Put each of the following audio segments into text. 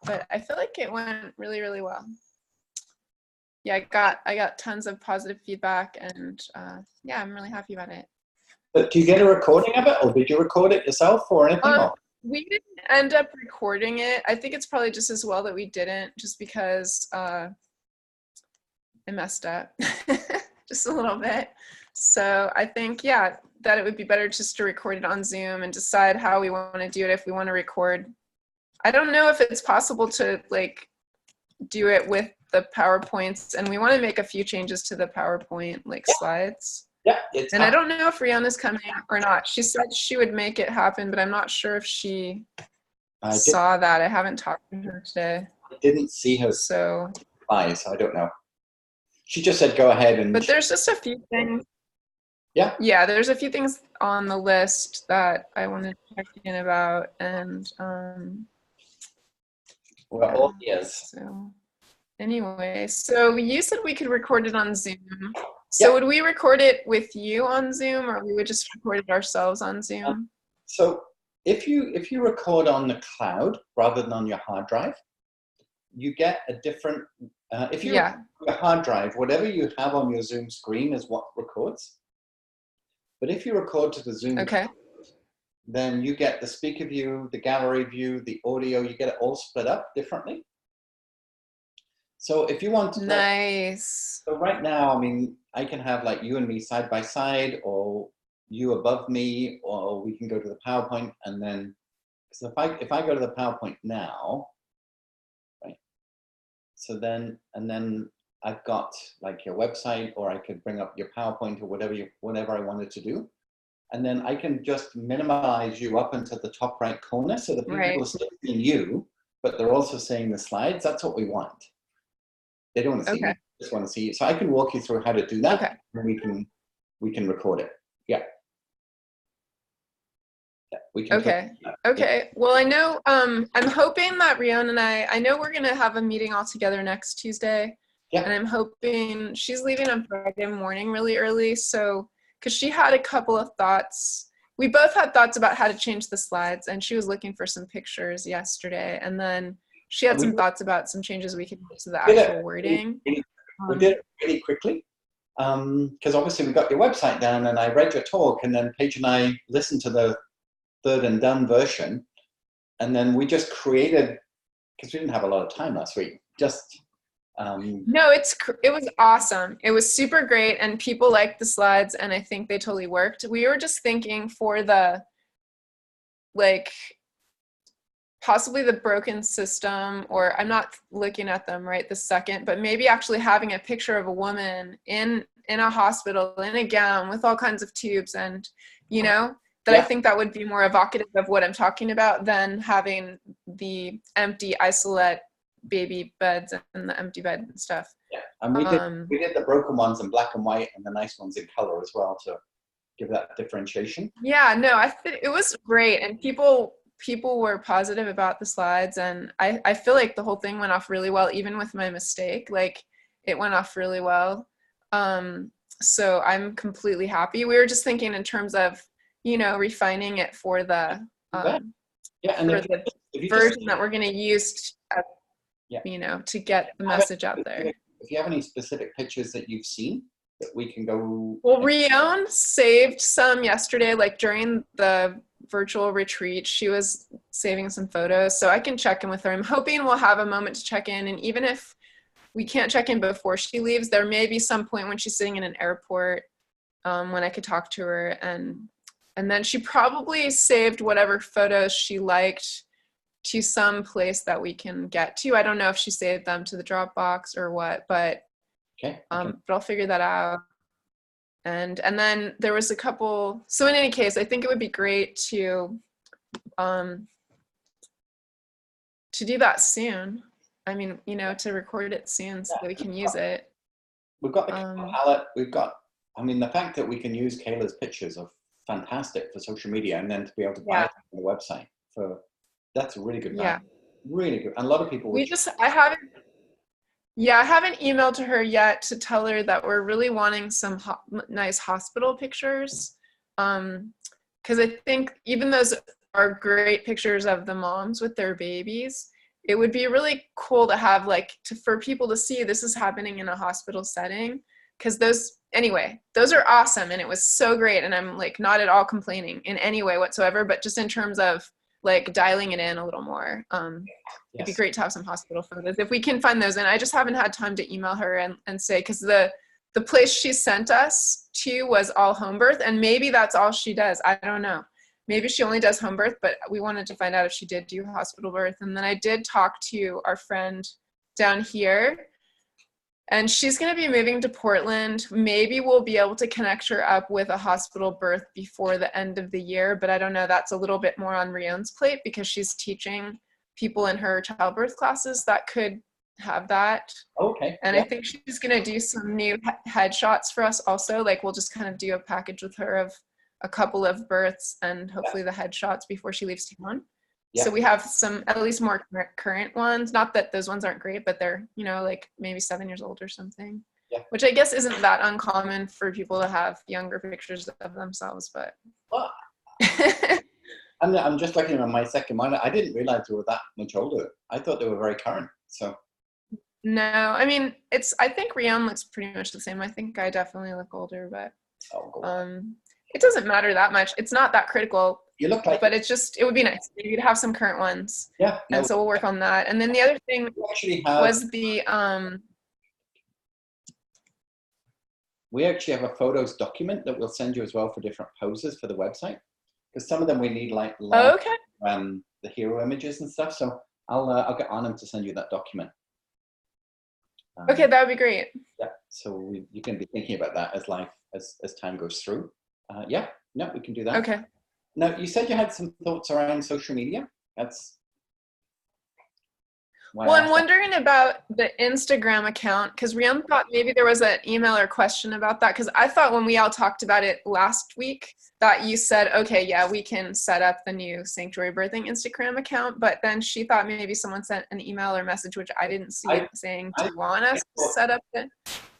but I feel like it went really, really well. Yeah, I got tons of positive feedback, and yeah, I'm really happy about it. But do you get a recording of it, or did you record it yourself or anything? We didn't end up recording it. I think it's probably just as well that we didn't, just because I messed up just a little bit. So I think, yeah, that it would be better just to record it on Zoom and decide how we want to do it. If we want to record, I don't know if it's possible to like do it with the PowerPoints, and we want to make a few changes to the PowerPoint like slides. Yeah, and I don't know if Riona's coming or not. She said she would make it happen, but I'm not sure if she saw that. I haven't talked to her today. I didn't see her reply, so I don't know. She just said go ahead and. But there's just a few things. Yeah. Yeah, there's a few things on the list that I wanted to check in about, and we're all ears. So anyway, so you said we could record it on Zoom. So would we record it with you on Zoom, or we would just record it ourselves on Zoom? So if you record on the cloud rather than on your hard drive, you get a different. If you record on your hard drive, whatever you have on your Zoom screen is what records. But if you record to the Zoom, then you get the speaker view, the gallery view, the audio. You get it all split up differently. So if you want to, nice. So right now, I mean, I can have like you and me side by side, or you above me, or we can go to the PowerPoint, and then, so if I go to the PowerPoint now, right? So then, and then I've got like your website, or I could bring up your PowerPoint or whatever I wanted to do, and then I can just minimize you up into the top right corner, so the people are still seeing you, but they're also seeing the slides. That's what we want. They don't want to see me, they just want to see you. So I can walk you through how to do that, and we can record it. Yeah. We can okay. Well, I know, I'm hoping that Riona and I know we're going to have a meeting all together next Tuesday. Yeah. And I'm hoping she's leaving on Friday morning really early. So, because she had a couple of thoughts. We both had thoughts about how to change the slides, and she was looking for some pictures yesterday. And then she had some thoughts about some changes we could make to the actual wording. We did it really quickly, because obviously we got your website down, and I read your talk, and then Paige and I listened to the third and done version, and then we just created, because we didn't have a lot of time last week, just no, it was awesome. It was super great, and people liked the slides, and I think they totally worked. We were just thinking for the like possibly the broken system, or I'm not looking at them right this second, but maybe actually having a picture of a woman in a hospital in a gown with all kinds of tubes, and you know, that I think that would be more evocative of what I'm talking about than having the empty isolate baby beds and the empty bed and stuff. Yeah, and we did the broken ones in black and white, and the nice ones in color as well to give that differentiation. Yeah, no, I think it was great, and people were positive about the slides, and I feel like the whole thing went off really well, even with my mistake. Like, it went off really well. So I'm completely happy. We were just thinking in terms of, you know, refining it for the and for the version that we're going to use, you know, to get the message out there. If you have any specific pictures that you've seen that we can go. Well, Rione saved some yesterday, like during the virtual retreat. She was saving some photos, so I can check in with her. I'm hoping we'll have a moment to check in, and even if we can't check in before she leaves, there may be some point when she's sitting in an airport when I could talk to her, and then she probably saved whatever photos she liked to some place that we can get to. I don't know if she saved them to the Dropbox or what, but but I'll figure that out. And then there was a couple, so in any case, I think it would be great to do that soon. I mean, you know, to record it soon so that we can use it. We've got the palette, we've got, I mean, the fact that we can use Kayla's pictures are fantastic for social media, and then to be able to buy it on the website, that's a really good value. Really good. And a lot of people I haven't emailed to her yet to tell her that we're really wanting some nice hospital pictures. Because I think even those are great pictures of the moms with their babies, it would be really cool to have like for people to see this is happening in a hospital setting, because those are awesome and it was so great, and I'm like not at all complaining in any way whatsoever, but just in terms of like dialing it in a little more. It'd be great to have some hospital photos if we can find those. And I just haven't had time to email her and say, because the place she sent us to was all home birth, and maybe that's all she does. I don't know. Maybe she only does home birth, but we wanted to find out if she did do hospital birth. And then I did talk to our friend down here, and she's going to be moving to Portland. Maybe we'll be able to connect her up with a hospital birth before the end of the year, but I don't know. That's a little bit more on Rion's plate because she's teaching people in her childbirth classes that could have that. Okay. And I think she's going to do some new headshots for us also. Like we'll just kind of do a package with her of a couple of births and hopefully the headshots before she leaves town. So we have some, at least more current ones. Not that those ones aren't great, but they're, like maybe 7 years old or something. Yeah. Which I guess isn't that uncommon for people to have younger pictures of themselves, but. Well, I'm just looking at my second one. I didn't realize they were that much older. I thought they were very current. So. No, I mean, I think Rion looks pretty much the same. I think I definitely look older, but it doesn't matter that much. It's not that critical. You look like, but it would be nice maybe to have some current ones. Yeah. No, and so we'll work on that. And then the other thing was we actually have a photos document that we'll send you as well for different poses for the website, because some of them we need like the hero images and stuff. So I'll get Arnhem to send you that document. Okay, that would be great. Yeah. So you can be thinking about that as time goes through. We can do that. Okay. Now, you said you had some thoughts around social media. I'm wondering about the Instagram account, because Rian thought maybe there was an email or question about that, because I thought when we all talked about it last week that you said, okay, yeah, we can set up the new Sanctuary Birthing Instagram account, but then she thought maybe someone sent an email or message, which I didn't see, saying, do you want us to set up it?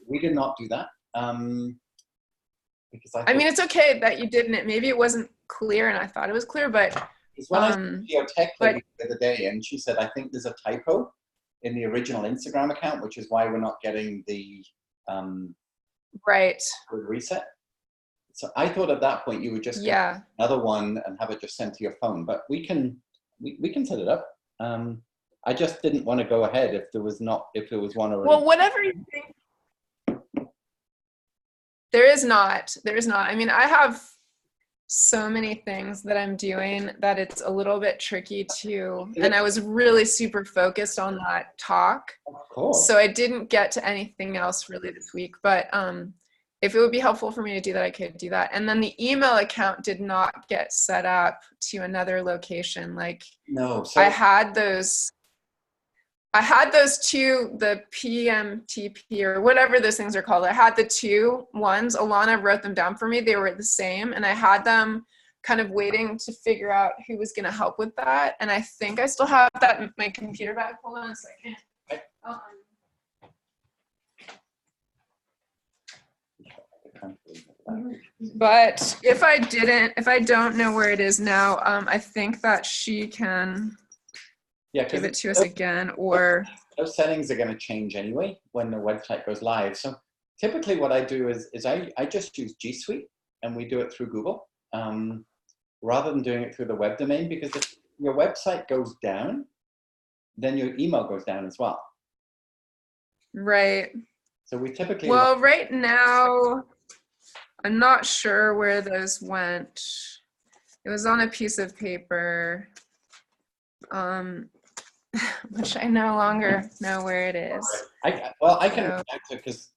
We did not do that. Because I mean, it's okay that you didn't. Maybe it wasn't clear and I thought it was clear, but when I spoke the other day, and she said, I think there's a typo in the original Instagram account, which is why we're not getting the reset. So I thought at that point you would just get another one and have it just sent to your phone, but we can set it up. I just didn't want to go ahead if there was one already. Well, whatever you think. There is not. I mean, I have so many things that I'm doing that it's a little bit tricky to, and I was really super focused on that talk. Of course. So I didn't get to anything else really this week, but if it would be helpful for me to do that, I could do that. And then the email account did not get set up to another location. Like, no, I had those two, the PMTP or whatever those things are called. I had the two ones. Alana wrote them down for me. They were the same. And I had them kind of waiting to figure out who was going to help with that. And I think I still have that in my computer bag. Hold on a second. But if I don't know where it is now, I think that she can give it to us again, or those settings are going to change anyway when the website goes live. So typically what I do is I just use G Suite, and we do it through Google rather than doing it through the web domain, because if your website goes down, then your email goes down as well. Right. So we typically right now I'm not sure where those went. It was on a piece of paper. Which I no longer know where it is. I can connect her because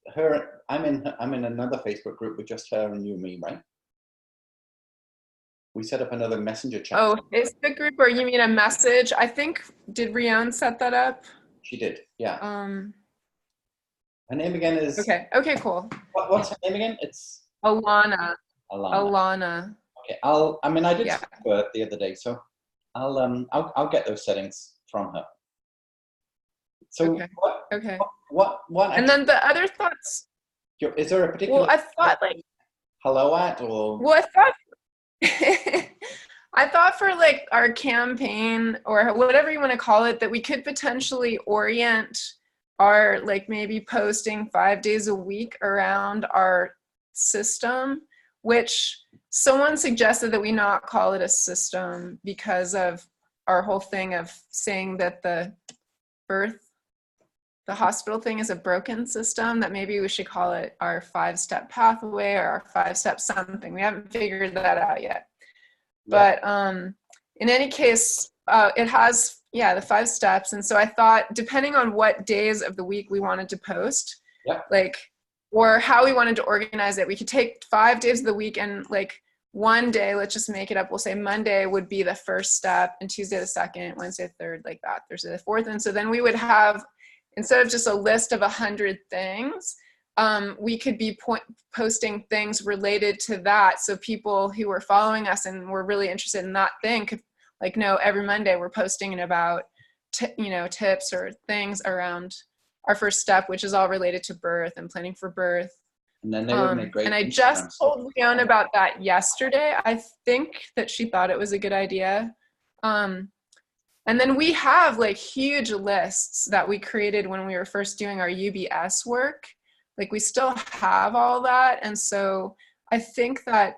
I'm in another Facebook group with just her and you and me, right? We set up another messenger chat. Oh, Facebook group, or you mean a message? I think, did Rion set that up? She did, yeah. Her name again is. Okay, cool. What's her name again? It's Alana. Okay, I did speak to her the other day, so I'll get those settings from her. So what and then the other thoughts, is there a particular I thought like hello at, or I thought I thought for like our campaign or whatever you want to call it, that we could potentially orient our like maybe posting 5 days a week around our system, which someone suggested that we not call it a system because of our whole thing of saying that the hospital thing is a broken system, that maybe we should call it our 5-step pathway or our 5-step something. We haven't figured that out yet. But in any case, it has, the 5 steps. And so I thought, depending on what days of the week we wanted to post, like, or how we wanted to organize it, we could take 5 days of the week and like one day, let's just make it up. We'll say Monday would be the first step and Tuesday the second, Wednesday the third, like that, Thursday the fourth. And so then we would have, instead of just a list of 100 things, we could be posting things related to that. So people who were following us and were really interested in that thing could like know every Monday we're posting about, tips or things around our first step, which is all related to birth and planning for birth. And then they would make great. And I just told Leon about that yesterday. I think that she thought it was a good idea. And then we have like huge lists that we created when we were first doing our UBS work. Like we still have all that. And so I think that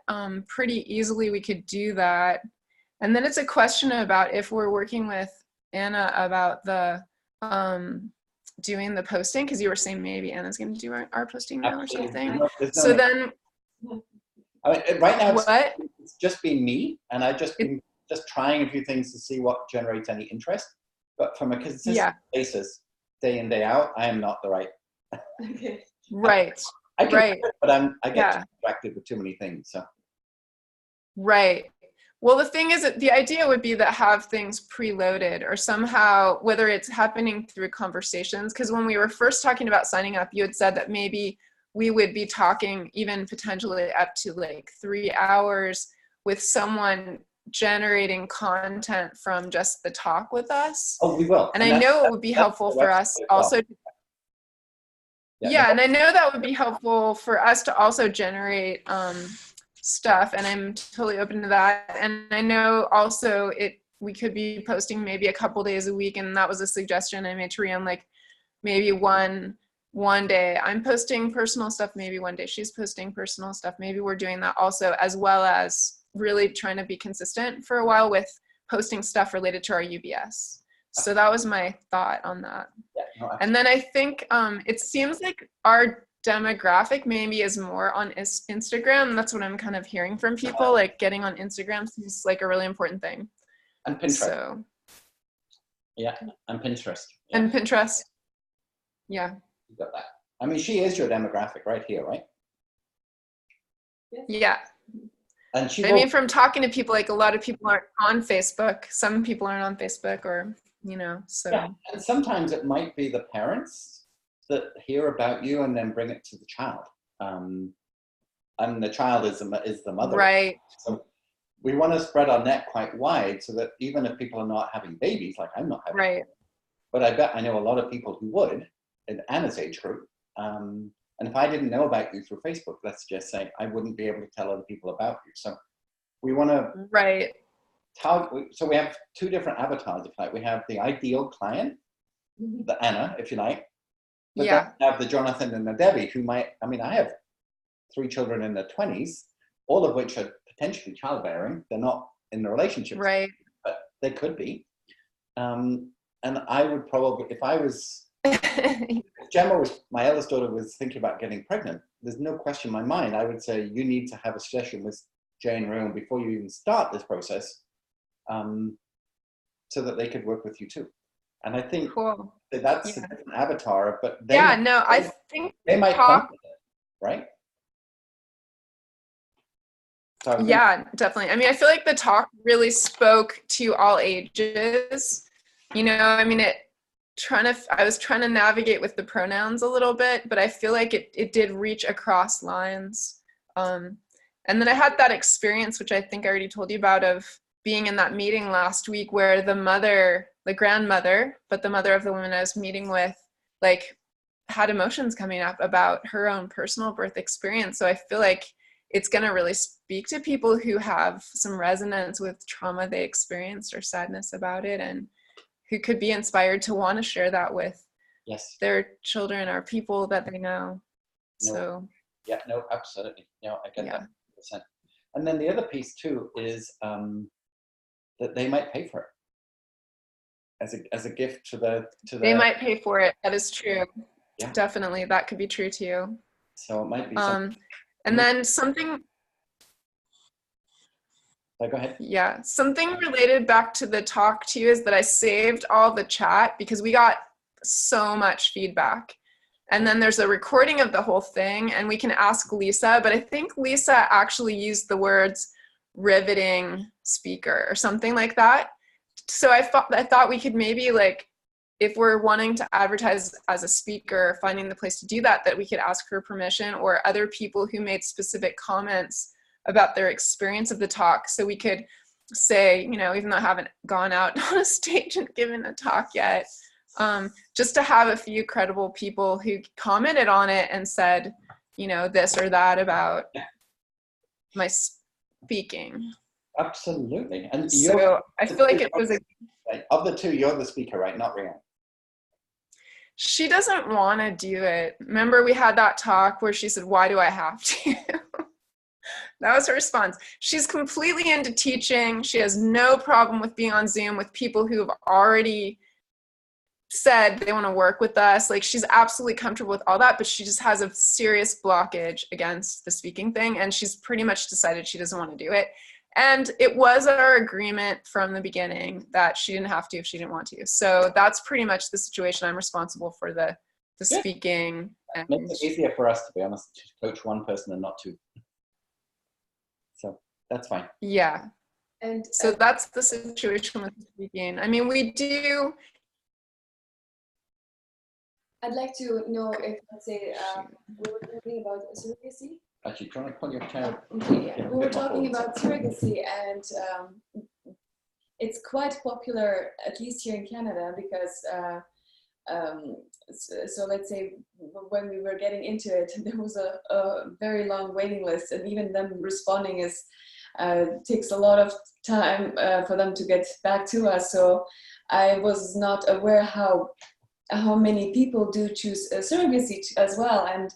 pretty easily we could do that. And then it's a question about if we're working with Anna about the doing the posting, because you were saying maybe Anna's going to do our posting now or something. So then, I mean, right now what? It's just been me, and I've just been trying a few things to see what generates any interest. But from a consistent basis, day in, day out, I am not the right. Right. I can, but I get distracted with too many things. So. Right. Well, the thing is that the idea would be that have things preloaded or somehow, whether it's happening through conversations, because when we were first talking about signing up, you had said that maybe we would be talking even potentially up to like 3 hours with someone generating content from just the talk with us. Oh, we will. And I know it would be helpful for us also. Yeah, and I know that would be helpful for us to also generate stuff, and I'm totally open to that. And I know also we could be posting maybe a couple days a week, and that was a suggestion I made to Rian, like maybe one day I'm posting personal stuff, maybe one day she's posting personal stuff. Maybe we're doing that also, as well as really trying to be consistent for a while with posting stuff related to our UBS. So that was my thought on that. And then I think it seems like our demographic maybe is more on Instagram. That's what I'm kind of hearing from people, like getting on Instagram seems like a really important thing. And Pinterest. So. Yeah, and Pinterest. Yeah. And Pinterest. Yeah. You got that. I mean, she is your demographic right here, right? Yeah. And I mean, from talking to people, like a lot of people aren't on Facebook. Some people aren't on Facebook, or so. Yeah, and sometimes it might be the parents that hear about you and then bring it to the child. And the child is the mother. Right. So we want to spread our net quite wide so that even if people are not having babies, like I'm not having babies, but I bet I know a lot of people who would in Anna's age group. And if I didn't know about you through Facebook, let's just say, I wouldn't be able to tell other people about you. So we want to so we have 2 different avatars, if you like. We have the ideal client, the Anna, if you like. But then we have the Jonathan and the Debbie who I have 3 children in their 20s, all of which are potentially childbearing. They're not in the relationship, but they could be. And I would probably, if I was, my eldest daughter was thinking about getting pregnant, there's no question in my mind, I would say you need to have a session with Jay and Rian before you even start this process, so that they could work with you too. And I think that's a different avatar, but I think they might come with it, right? So definitely. I mean, I feel like the talk really spoke to all ages. I mean, I was trying to navigate with the pronouns a little bit, but I feel like it did reach across lines. And then I had that experience, which I think I already told you about, of being in that meeting last week where the grandmother, but the mother of the woman I was meeting with, like had emotions coming up about her own personal birth experience. So I feel like it's going to really speak to people who have some resonance with trauma they experienced or sadness about it, and who could be inspired to want to share that with their children or people that they know. No. So yeah, no, absolutely. No, I get yeah. that 100%. And then the other piece too is that they might pay for it as a gift to the They might pay for it. That is true. Yeah. Definitely, that could be true too. So it might be something. And then something. Go ahead. Yeah, something related back to the talk too is that I saved all the chat because we got so much feedback. And then there's a recording of the whole thing, and we can ask Lisa, but I think Lisa actually used the words riveting speaker or something like that. So I thought we could maybe, like, if we're wanting to advertise as a speaker, finding the place to do that, that we could ask her permission, or other people who made specific comments about their experience of the talk. So we could say, you know, even though I haven't gone out on a stage and given a talk yet, just to have a few credible people who commented on it and said, you know, this or that about my speaking. Absolutely. And so I feel like it was of the two, you're the speaker, right? Not Rhiannon. She doesn't want to do it. Remember, we had that talk where she said, why do I have to? That was her response. She's completely into teaching. She has no problem with being on Zoom with people who have already said they want to work with us. Like, she's absolutely comfortable with all that, but she just has a serious blockage against the speaking thing. And she's pretty much decided she doesn't want to do it. And it was our agreement from the beginning that she didn't have to if she didn't want to. So that's pretty much the situation. I'm responsible for the speaking. And makes it easier for us, to be honest, to coach one person and not two. So that's fine. Yeah. And so that's the situation with speaking. I mean, we do. I'd like to know if, let's say, we were talking about surrogacy. Actually, trying to pull your chair. Okay, yeah. We were talking about surrogacy, and it's quite popular, at least here in Canada, because so let's say when we were getting into it, there was a very long waiting list, and even them responding takes a lot of time for them to get back to us. So I was not aware how many people do choose surrogacy as well, and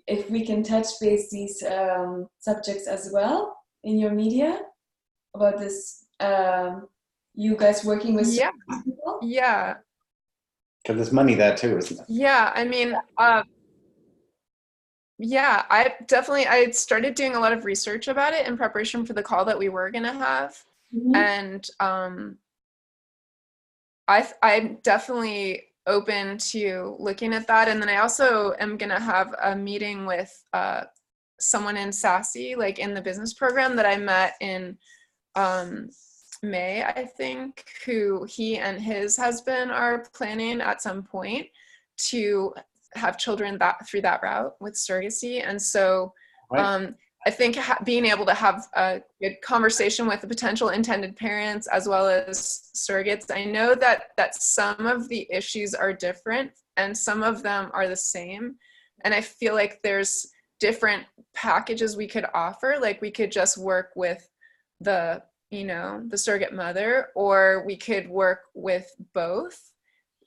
if we can touch base these subjects as well in your media about this, you guys working with people? Yeah. Because there's money there too, isn't there? Yeah, I mean, yeah, I started doing a lot of research about it in preparation for the call that we were going to have. Mm-hmm. And I'm definitely open to looking at that. And then I also am going to have a meeting with someone in SASE, like in the business program that I met in May, I think, who he and his husband are planning at some point to have children through that route with surrogacy. And so I think being able to have a good conversation with the potential intended parents as well as surrogates, I know that some of the issues are different and some of them are the same. And I feel like there's different packages we could offer. Like, we could just work with the surrogate mother, or we could work with both,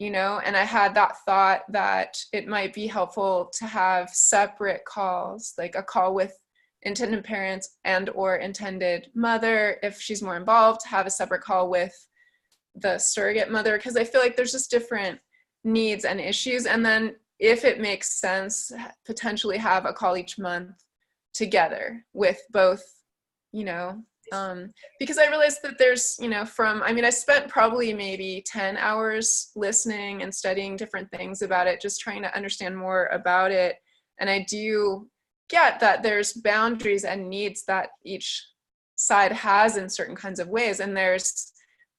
and I had that thought that it might be helpful to have separate calls, like a call with intended parents and or intended mother, if she's more involved, have a separate call with the surrogate mother, because I feel like there's just different needs and issues. And then if it makes sense, potentially have a call each month together with both, because I realized that there's, I spent probably maybe 10 hours listening and studying different things about it, just trying to understand more about it. And I do get that there's boundaries and needs that each side has in certain kinds of ways. And there's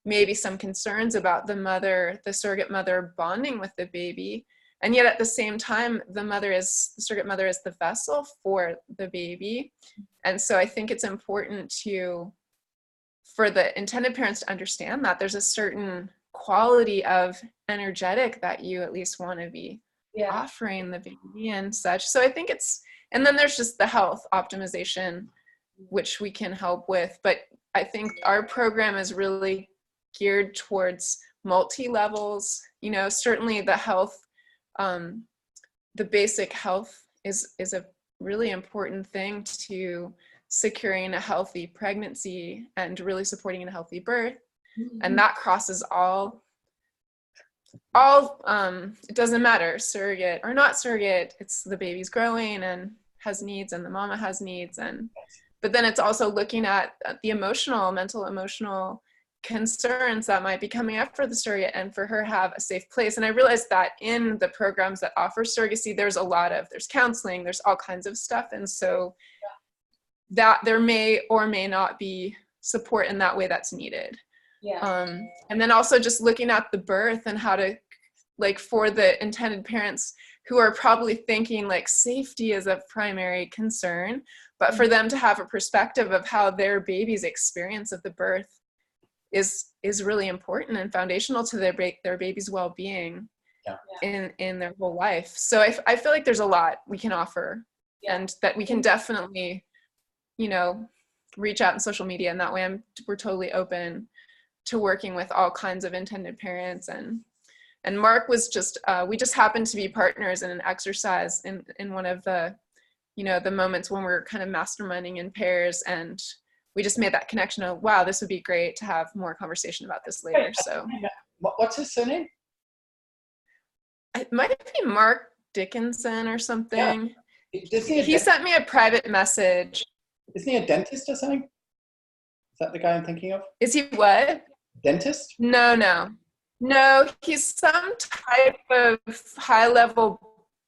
maybe some concerns about the surrogate mother bonding with the baby. And yet at the same time, the surrogate mother is the vessel for the baby. And so I think it's important for the intended parents to understand that there's a certain quality of energetic that you at least want to be offering the baby and such. So I think And then there's just the health optimization, which we can help with. But I think our program is really geared towards multi-levels. You know, certainly the health, the basic health is a really important thing to securing a healthy pregnancy and really supporting a healthy birth. And that crosses all, it doesn't matter, surrogate or not surrogate, it's the baby's growing and has needs and the mama has needs. But then it's also looking at the mental emotional concerns that might be coming up for the surrogate and for her have a safe place. And I realized that in the programs that offer surrogacy, there's counseling, there's all kinds of stuff. And so that there may or may not be support in that way that's needed. Yeah. And then also just looking at the birth and how to, like, for the intended parents who are probably thinking like safety is a primary concern, but for them to have a perspective of how their baby's experience of the birth is really important and foundational to their baby's well-being in their whole life. So I feel like there's a lot we can offer, and that we can definitely, you know, reach out in social media, and that way we're totally open to working with all kinds of intended parents. And Mark was just, we just happened to be partners in an exercise in one of the, you know, the moments when we're kind of masterminding in pairs, and we just made that connection of, wow, this would be great to have more conversation about this later. So What's his surname? it might be Mark Dickinson or something. Yeah. He sent me a private message. Isn't he a dentist or something? Is that the guy I'm thinking of? Is he what? Dentist? No, he's some type of high-level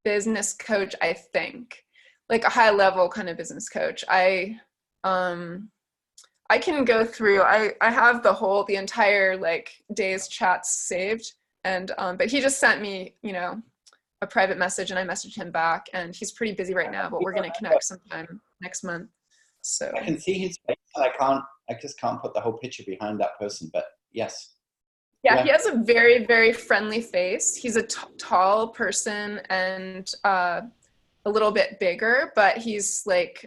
business coach, I think, like a high-level kind of business coach. I can go through. I have the entire like day's chats saved, and but he just sent me, you know, a private message, and I messaged him back, and he's pretty busy right now, but we're gonna connect sometime next month. So I can see his face, and I just can't put the whole picture behind that person, but yes. Yeah, he has a very, very friendly face. He's a tall person and a little bit bigger, but he's like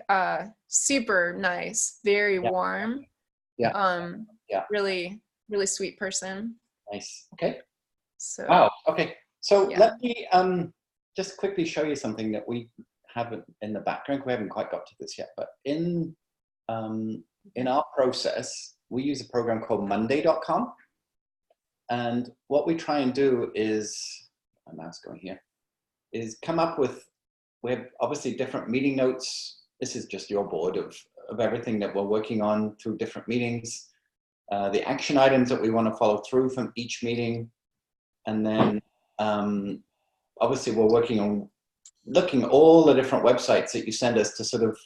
super nice, very warm. Really, really sweet person. Nice. Okay. So wow. Okay. So let me just quickly show you something that we have in the background. We haven't quite got to this yet, but in our process, we use a program called Monday.com. And what we try and do is, my mouse going here, is come up with, we have obviously different meeting notes. This is just your board of everything that we're working on through different meetings, the action items that we want to follow through from each meeting. And then obviously we're working on looking at all the different websites that you send us to sort of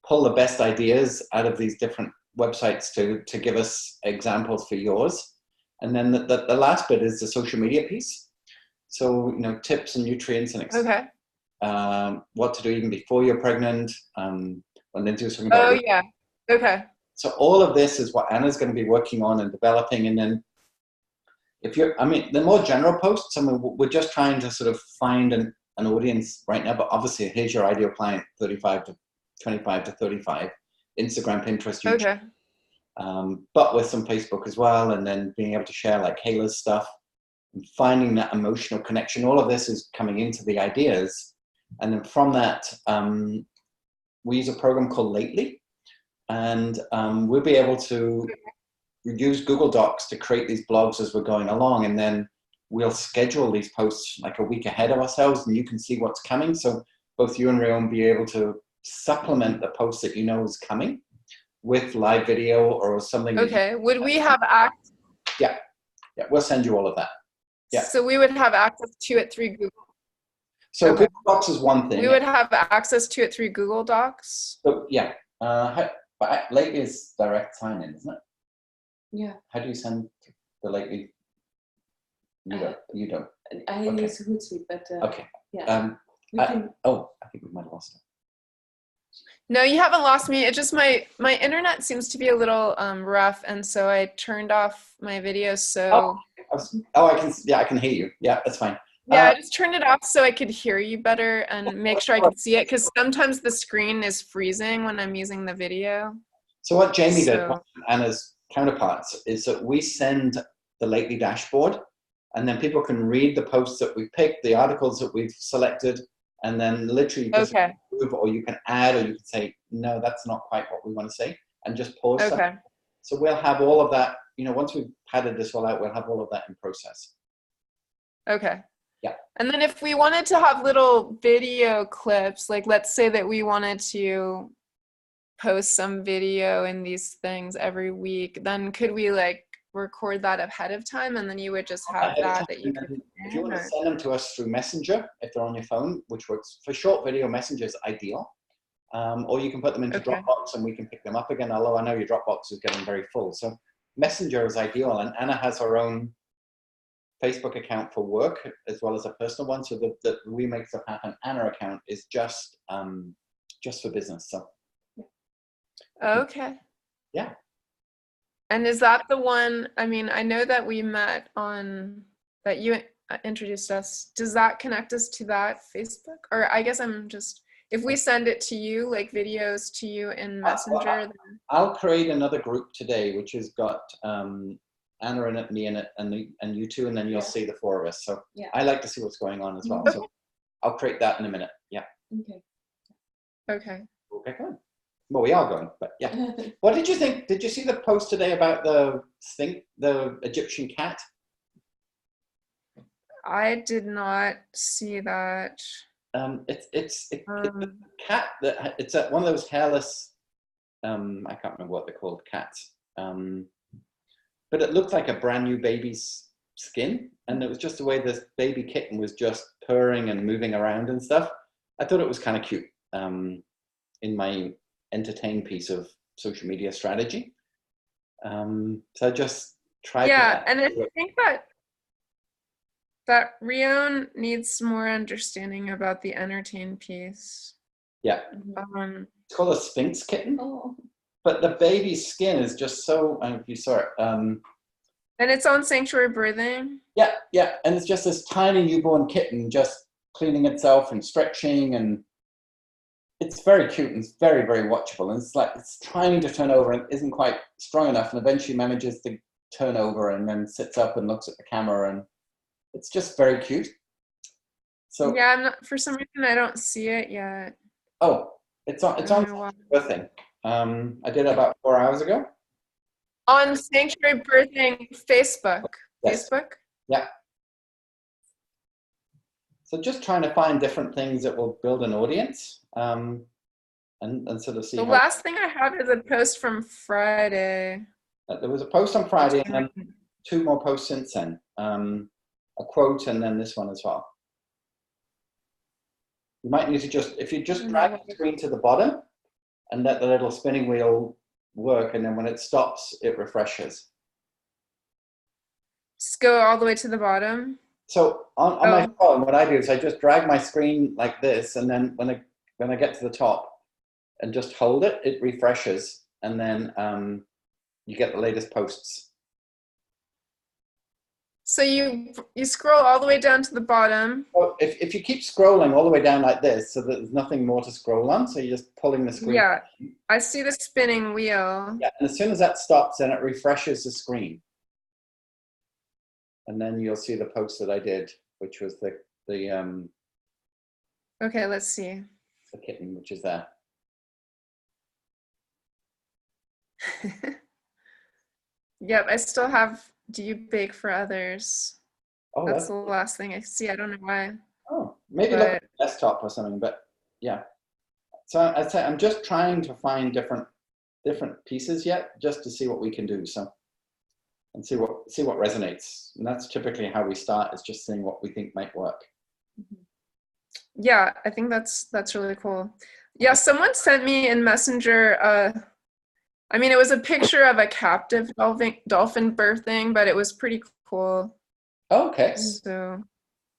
pull the best ideas out of these different websites to give us examples for yours. And then the last bit is the social media piece. So, you know, tips and nutrients and what to do even before you're pregnant. When Lindsay was talking about So all of this is what Anna's going to be working on and developing. And then the more general posts, we're just trying to sort of find an audience right now, but obviously here's your ideal client, 25 to 35, Instagram, Pinterest, YouTube. But with some Facebook as well, and then being able to share like Kayla's stuff and finding that emotional connection. All of this is coming into the ideas. And then from that, we use a program called Lately, and we'll be able to use Google Docs to create these blogs as we're going along. And then we'll schedule these posts like a week ahead of ourselves, and you can see what's coming. So both you and Rayon will be able to supplement the post that you know is coming with live video or something. Okay, would we have access? Yeah, we'll send you all of that. Yeah. So we would have access to it through Google. So Google Docs is one thing. We would have access to it through Google Docs. So yeah, but Lately is direct sign-in, isn't it? Yeah. How do you send the Lately? You don't. I use Hootsuite, but okay. Yeah. I think we might have lost it. No, you haven't lost me. It just my internet seems to be a little rough, and so I turned off my video. So I can hear you. Yeah, that's fine. Yeah, I just turned it off so I could hear you better and make sure I could see it, because sometimes the screen is freezing when I'm using the video. So what Jamie does, So, Anna's counterparts, is that we send the Lately dashboard, and then people can read the posts that we picked, the articles that we've selected, and then literally just okay, move, or you can add, or you can say, no, that's not quite what we want to say, and just pause something. okay, So we'll have all of that, you know, once we've padded this all out, we'll have all of that in process. okay. Yeah. And then if we wanted to have little video clips, like let's say that we wanted to post some video in these things every week, then could we like record that ahead of time, and then you would just have that you could If you want to or... send them to us through Messenger, if they're on your phone, which works for short video, Messenger is ideal. Or you can put them into Okay. Dropbox and we can pick them up again, although I know your Dropbox is getting very full. So Messenger is ideal, and Anna has her own Facebook account for work as well as a personal one. So the We Make Stuff Happen Anna account is just for business. So Okay. yeah. And is that the one, I mean, I know that we met on, that you introduced us. Does that connect us to that Facebook? Or I guess I'm just, if we send it to you, like videos to you in Messenger, then... I'll create another group today, which has got Anna in it, me in it, and you two, and then you'll see the four of us. So Yeah. I like to see what's going on as well. Okay. So I'll create that in a minute. Yeah. Okay. Okay, good. Well, we are going, but yeah. What did you think? Did you see the post today about the Egyptian cat? I did not see that. It's a cat that it's one of those hairless. I can't remember what they're called, cats. But it looked like a brand new baby's skin, and it was just the way this baby kitten was just purring and moving around and stuff. I thought it was kind of cute. In my entertain piece of social media strategy. So I just tried. Yeah, and I think that Rion needs more understanding about the entertain piece. Yeah. It's called a Sphinx kitten. Oh. But the baby's skin is just so, I don't know if you saw it. And it's on Sanctuary Birthing? Yeah, yeah. And it's just this tiny newborn kitten just cleaning itself and stretching, and it's very cute and it's very, very watchable. And it's like, it's trying to turn over and isn't quite strong enough, and eventually manages to turn over and then sits up and looks at the camera, and it's just very cute. So yeah, I'm not, for some reason I don't see it yet. Oh, it's on Birthing. I did it about 4 hours ago. On Sanctuary Birthing Facebook. Yes. Facebook? Yeah. So just trying to find different things that will build an audience, and sort of see. The last thing I have is a post from Friday. There was a post on Friday and then 2 more posts since then. A quote and then this one as well. You might need to just, if you just drag the screen to the bottom and let the little spinning wheel work, and then when it stops, it refreshes. Just go all the way to the bottom. So on my phone, what I do is I just drag my screen like this, and then when I get to the top and just hold it, it refreshes, and then you get the latest posts. So you scroll all the way down to the bottom. Well, if you keep scrolling all the way down like this, so that there's nothing more to scroll on, so you're just pulling the screen. Yeah, I see the spinning wheel. Yeah, and as soon as that stops, then it refreshes the screen. And then you'll see the post that I did, which was the Okay, let's see. The kitten, which is there. Yep, I still have Do You Bake for Others? Oh, that's the last thing I see. I don't know why. Oh, maybe look at the desktop or something, but yeah. So I'd say I'm just trying to find different pieces yet, just to see what we can do. So, and see what resonates. And that's typically how we start, is just seeing what we think might work. Yeah, I think that's really cool. Yeah, someone sent me in Messenger, I mean, it was a picture of a captive dolphin birthing, but it was pretty cool. Okay. So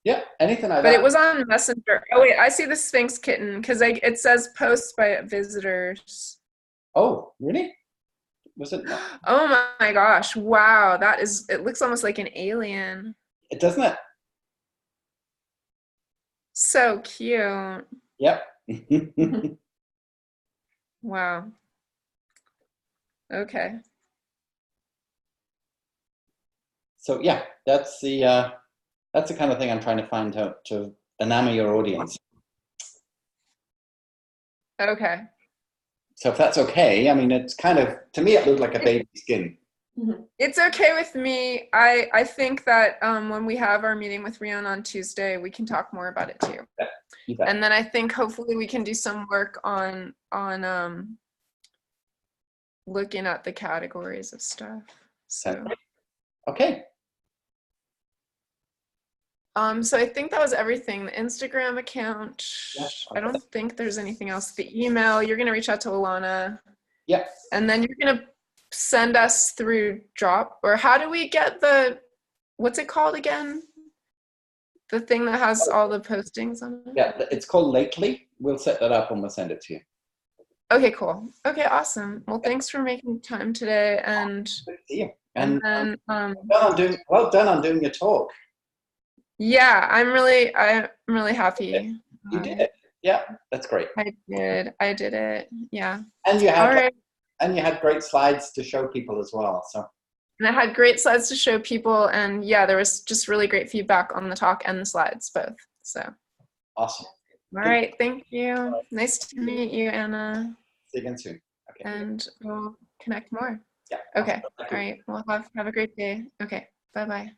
yeah, anything like that. But it was on Messenger. Oh wait, I see the Sphinx kitten because it says posts by visitors. Oh, really? Was it? Oh my gosh! Wow, it looks almost like an alien. It doesn't it? So cute. Yep. Wow. Okay. So yeah, that's the kind of thing I'm trying to find out to enamor your audience. Okay. So if that's okay, I mean, it's kind of, to me, it looked like a baby skin. It's okay with me. I think that when we have our meeting with Rion on Tuesday, we can talk more about it too. You bet. And then I think hopefully we can do some work on looking at the categories of stuff. So Okay. so I think that was everything. The Instagram account. Yeah. I don't think there's anything else. The email, you're gonna reach out to Alana. Yep. And then you're gonna send us through Drop, or how do we get the, what's it called again? The thing that has all the postings on it? Yeah, it's called Lately. We'll set that up and we'll send it to you. Okay, cool. Okay, awesome. Well, thanks for making time today, and Good to see you. and And then well done on doing your talk. yeah, I'm really happy. You did it. Yeah, that's great. I did it. Yeah. And you had All right. and you had great slides to show people as well. So And I had great slides to show people, and yeah, there was just really great feedback on the talk and the slides both. So awesome. all right, thank you. Nice to meet you, Anna. See you again soon. Okay. And we'll connect more. Yeah. Okay. Awesome. All right. Well, have a great day. Okay. Bye-bye.